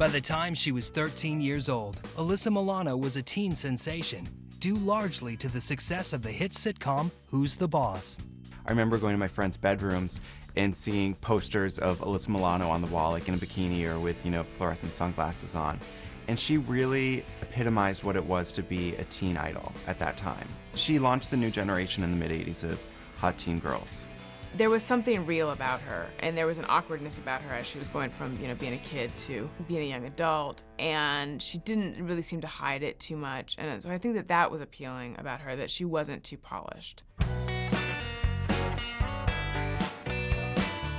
By the time she was 13 years old, Alyssa Milano was a teen sensation, due largely to the success of the hit sitcom Who's the Boss? I remember going to my friends' bedrooms and seeing posters of Alyssa Milano on the wall, like in a bikini or with, fluorescent sunglasses on. And she really epitomized what it was to be a teen idol at that time. She launched the new generation in the mid-'80s of hot teen girls. There was something real about her, and there was an awkwardness about her as she was going from, being a kid to being a young adult, and she didn't really seem to hide it too much. And so I think that was appealing about her, that she wasn't too polished.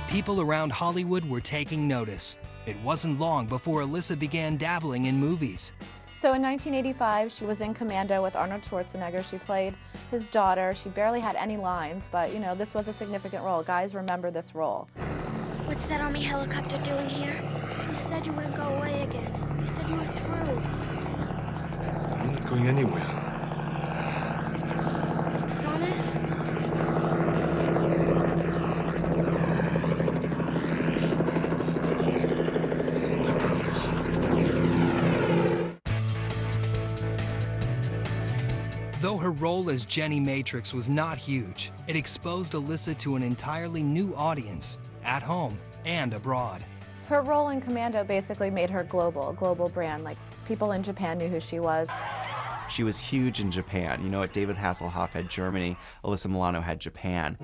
People around Hollywood were taking notice. It wasn't long before Alyssa began dabbling in movies. So in 1985, she was in Commando with Arnold Schwarzenegger. She played his daughter. She barely had any lines, but this was a significant role. Guys remember this role. What's that Army helicopter doing here? You said you wouldn't go away again. You said you were through. I'm not going anywhere. Promise? I promise. Though her role as Jenny Matrix was not huge, it exposed Alyssa to an entirely new audience, at home and abroad. Her role in Commando basically made her a global brand. Like, people in Japan knew who she was. She was huge in Japan. David Hasselhoff had Germany, Alyssa Milano had Japan.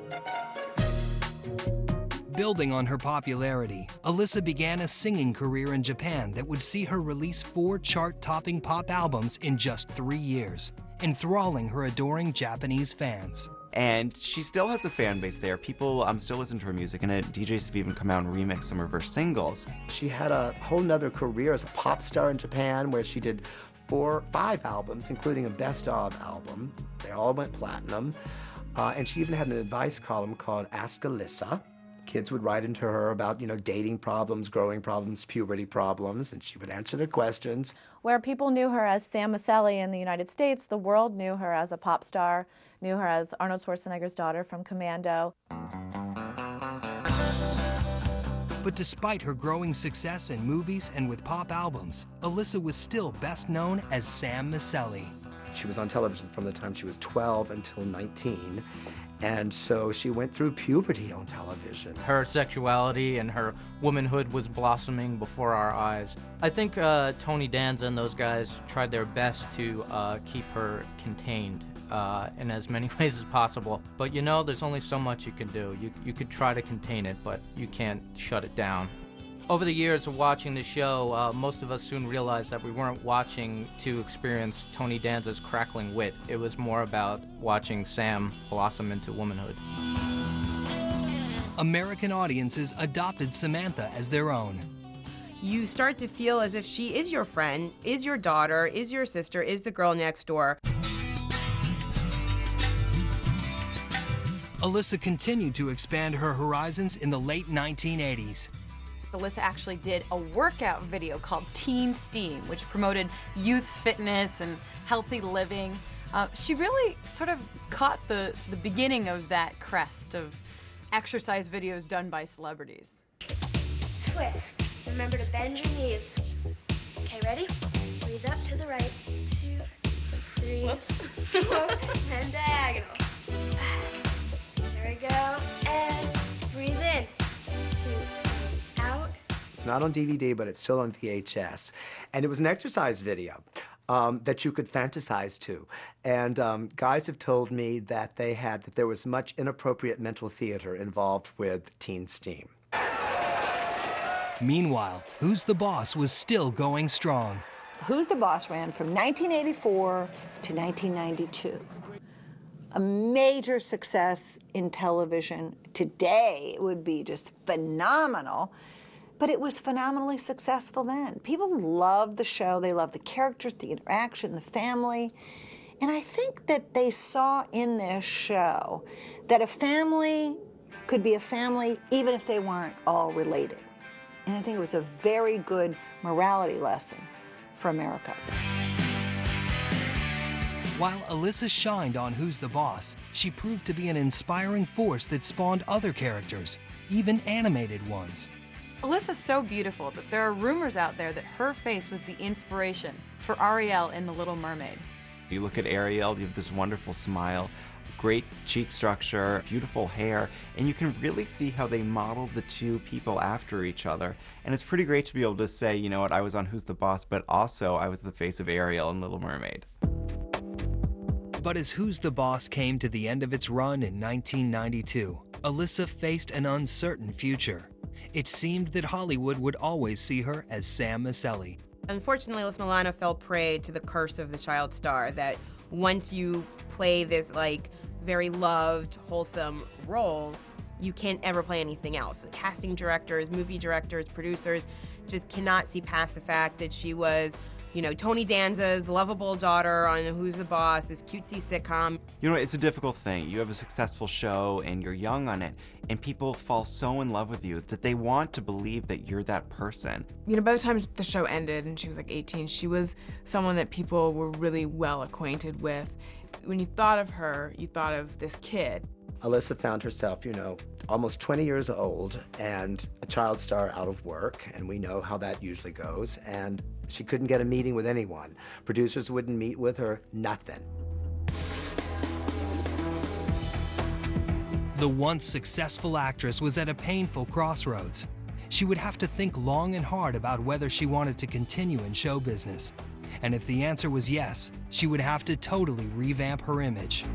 Building on her popularity, Alyssa began a singing career in Japan that would see her release 4 chart-topping pop albums in just 3 years, enthralling her adoring Japanese fans. And she still has a fan base there. People still listen to her music, and DJs have even come out and remixed some of her singles. She had a whole nother career as a pop star in Japan, where she did 5 albums, including a best-of album. They all went platinum. And she even had an advice column called Ask Alyssa. Kids would write into her about, dating problems, growing problems, puberty problems, and she would answer their questions. Where people knew her as Sam Maselli in the United States, the world knew her as a pop star, knew her as Arnold Schwarzenegger's daughter from Commando. But despite her growing success in movies and with pop albums, Alyssa was still best known as Sam Maselli. She was on television from the time she was 12 until 19. And so she went through puberty on television. Her sexuality and her womanhood was blossoming before our eyes. I think Tony Danza and those guys tried their best to keep her contained in as many ways as possible. But there's only so much you can do. You could try to contain it, but you can't shut it down. Over the years of watching the show, most of us soon realized that we weren't watching to experience Tony Danza's crackling wit. It was more about watching Sam blossom into womanhood. American audiences adopted Samantha as their own. You start to feel as if she is your friend, is your daughter, is your sister, is the girl next door. Alyssa continued to expand her horizons in the late 1980s. Alyssa actually did a workout video called Teen Steam, which promoted youth fitness and healthy living. She really sort of caught the beginning of that crest of exercise videos done by celebrities. Twist. Remember to bend your knees. Okay, ready? Breathe up to the right. 2, 3. Whoops. 4, and diagonal. There we go. And breathe in. 2, out. It's not on DVD, but it's still on VHS. And it was an exercise video that you could fantasize to. And guys have told me that there was much inappropriate mental theater involved with Teen Steam. Meanwhile, Who's the Boss was still going strong. Who's the Boss ran from 1984 to 1992. A major success in television. Today, it would be just phenomenal, but it was phenomenally successful then. People loved the show. They loved the characters, the interaction, the family. And I think that they saw in this show that a family could be a family even if they weren't all related. And I think it was a very good morality lesson for America. While Alyssa shined on Who's the Boss, she proved to be an inspiring force that spawned other characters, even animated ones. Alyssa's so beautiful that there are rumors out there that her face was the inspiration for Ariel in The Little Mermaid. You look at Ariel, you have this wonderful smile, great cheek structure, beautiful hair, and you can really see how they modeled the two people after each other. And it's pretty great to be able to say, you know what, I was on Who's the Boss, but also I was the face of Ariel in Little Mermaid. But as Who's the Boss came to the end of its run in 1992, Alyssa faced an uncertain future. It seemed that Hollywood would always see her as Sam Maselli. Unfortunately, Alyssa Milano fell prey to the curse of the child star, that once you play this very loved, wholesome role, you can't ever play anything else. The casting directors, movie directors, producers just cannot see past the fact that she was, Tony Danza's lovable daughter on Who's the Boss, this cutesy sitcom. You know, it's a difficult thing. You have a successful show and you're young on it, and people fall so in love with you that they want to believe that you're that person. By the time the show ended and she was 18, she was someone that people were really well acquainted with. When you thought of her, you thought of this kid. Alyssa found herself, almost 20 years old and a child star out of work, and we know how that usually goes, and she couldn't get a meeting with anyone. Producers wouldn't meet with her, nothing. The once successful actress was at a painful crossroads. She would have to think long and hard about whether she wanted to continue in show business. And if the answer was yes, she would have to totally revamp her image.